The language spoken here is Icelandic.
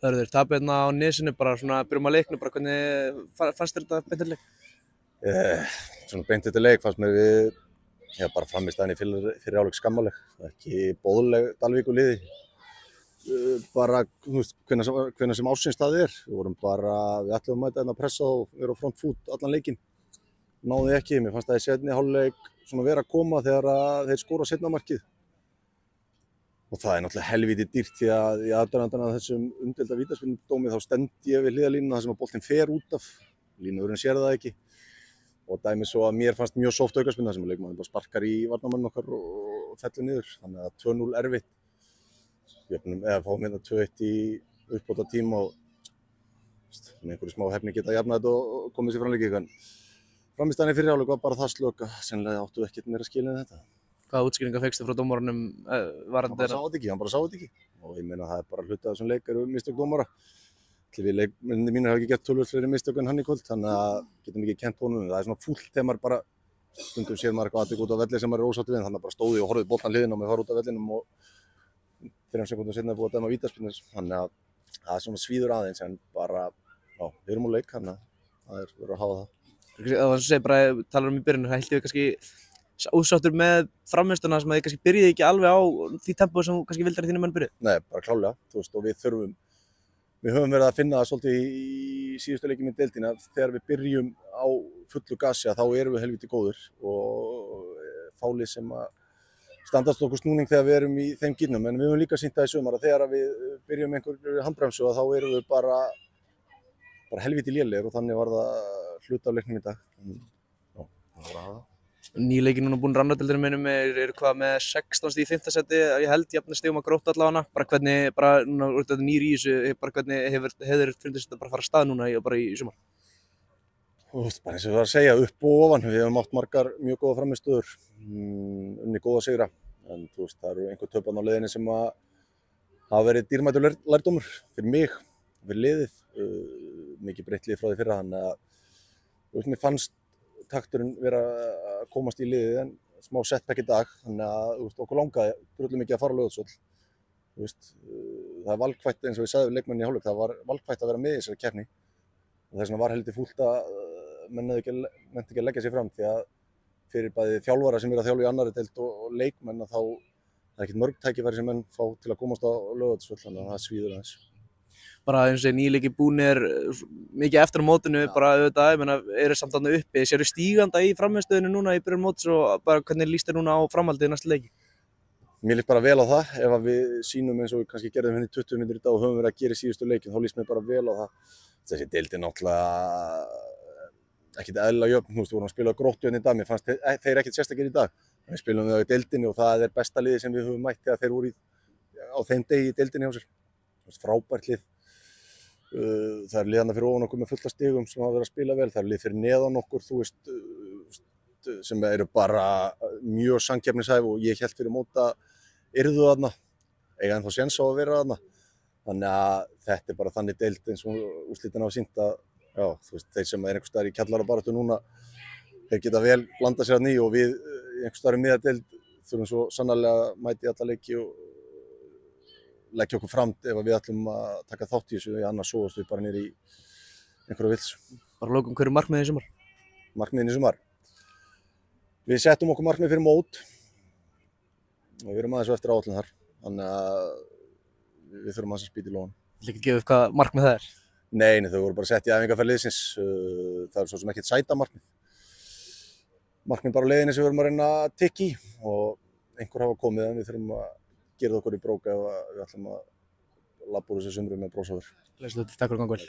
Hörður, tapið hérna á Nesinu bara svona byrjum að leiknum, bara hvernig fannst þér þetta beint leik? Svona beint þetta leik fannst mér við bara frammistaðan í fyrir áleik skammaleg, ekki boðleg Dalvíkur liði. Bara, þú veist, hvenær sem ásins það við vorum bara, við ætlum að mæta hérna að pressa og vera á front foot allan leikinn. Náði ekki, mér fannst það í seinni hálfleik svona vera að koma þegar þeir skora seinna markið. Og það náttúrulega helviti dýrt því að í aðdragandanum að þessum umdeilda vítaspyrnudómi þá stend ég við hliðarlínuna þar sem að boltinn fer út af. Línuvörðurinn sér það ekki. Og dæmi svo að mér fannst mjög soft aukaspyrna sem leikmaðurinn bara sparkar í varnarmanninn okkar og fellur niður. Þannig að 2-0 erfitt. Eða fáum hérna 2-1 í uppbóta tíma og með einhverju smá hefni geta jafnað þetta og komið sér framleiki. En frammistaðan í fyrri hálfleik var bara það slök að sennilega áttu ekkert meira skilið en þetta. Hvaða útskýringar fékkstu frá dómaranum varðandi þeirra? Hann bara sá þetta ekki. Og ég meina það er bara hluti af þessum leik eru mistök dómara. Við leikmennirnir mínir hafa ekki gert töluvert fleiri mistök en hann í kvöld, þannig að getum ekki kennt honum. Það er svona fúlt þegar maður bara stundum sér maður eitthvað atvik út á velli sem maður er ósáttur við, þannig að bara stóði og horfði boltan hliðina og maður fara út á vellinum og 3 sekúndum seinna er búið að dæma vítaspyrnu. Þannig að það er svona svíður aðeins en bara, já, við erum á leik, þannig að það verður að hafa það. Það var sem segir bara, talar í byrjun, það held ég kannski ósáttur með frammeistuna sem að þið kannski byrjiði ekki alveg á því tempói sem kannski vildar þínir menn byrjuð? Nei, bara klálega, þú veist, og við höfum verið að finna það svolítið í síðustu leikjum í deildinni að þegar við byrjum á fullu gasi þá erum við helviti góðir og fálið sem að standast okkur snúning þegar við erum í þeim gírnum. En við höfum líka sýnt það í sumar að þegar við byrjum einhverju handbremsu þá erum við bara helviti lélegir og þannig var það hluti af leiknum í dag. Já, það var það. Nýleikinn núna búinn rannadeildinum meinum er hvað með 16 stig í 5. seti, ég held jafnir stigum að Gróttu allavega. Bara hvernig, núna úr þetta nýr í þessu, bara hvernig hefur fundist þetta bara að fara af stað núna bara í sumar? Bara eins og við varum að segja, upp og ofan. Við hefum átt margar mjög góða frammistöður, unni góða sigra. En þú veist, það eru einhver töpan á leiðinni sem að hafa verið dýrmætur lærdómur fyrir mig, fyrir liðið. Mikið breytt lið frá því fyrra, þannig að þú veist, mér fannst takturinn vera að komast í liðið en smá setback í dag, þannig að okkur langaði drullu mikið að fara á Laugardalsvöll. Það er valkvætt eins og ég sagði við leikmenn í hálfleik, það var valkvætt að vera með í þessari keppni og þess vegna var heldur fúlt að menn ekki að leggja sig fram því að fyrir bæði þjálfara sem eru að þjálfa í annarri deild og leikmenn að þá það er ekkert mörg tækifæri sem menn fá til að komast á Laugardalsvöll, þannig að það svíður aðeins. Bara eins og nýleiki búnir mikið eftir á mótinu, bara auðvitað, ég meina, eru samt þarna uppi, sérðu stíganda í frammistöðinu núna í byrjun móts og bara hvernig líst þér núna á framhaldið í næsta leiki? Mér líst bara vel á það, ef við sýnum eins og við kannski gerðum henni 20 mínútur í dag og höfum verið að gera í síðustu leikin, þá líst mér bara vel á það. Þessi deild er náttúrulega ekkert eðlilega jöfn, við vorum að spila á Gróttu hérna í dag, mér fannst þeir ekkert sérstakir í dag. Við spilum við á í deildinni og það er besta liðið sem við höfum mætt þegar þeir voru á þeim degi í deildinni hjá sér. Frábært lið. Það er liðana fyrir ofan okkur með fullt af stigum sem hafa verið að spila vel, það er lið fyrir neðan okkur, þú veist, sem eru bara mjög samkeppnishæf og ég hélt fyrir móta yrðu þarna, eiga ennþá séns á að vera þarna. Þannig að þetta er bara þannig deild eins og úrslitin hafa sýnt að, já, þú veist, þeir sem er einhvers staðar í kjallarabaráttu núna, þeir geta vel blandað sér að ný og við einhvers staðar í miðjadeild þurfum svo sannarlega að mæta í alla leiki og leggja okkur fram ef við ætlum að taka þátt í þessu, annars sóast við bara niður í einhverju vils. Bara lokum, hver er markmiðið í sumar? Markmiðin í sumar? Við settum okkur markmið fyrir mót og við erum aðeins eftir áætlun þar, þannig að við þurfum aðeins að spýta í lóðan. Vil ekki gefa upp hvað markmið það er? Nei, þau voru bara sett í æfingarferð liðsins, það er svo sem ekkert sæta markmið. Markmið bara á leiðinni sem við erum að reyna að tikka í og einhver hafa komið en við þurfum að gera það okkur í brók ef við ætlum að labba úr þessu sumri með brósaður. Takk fyrir að ganga vel.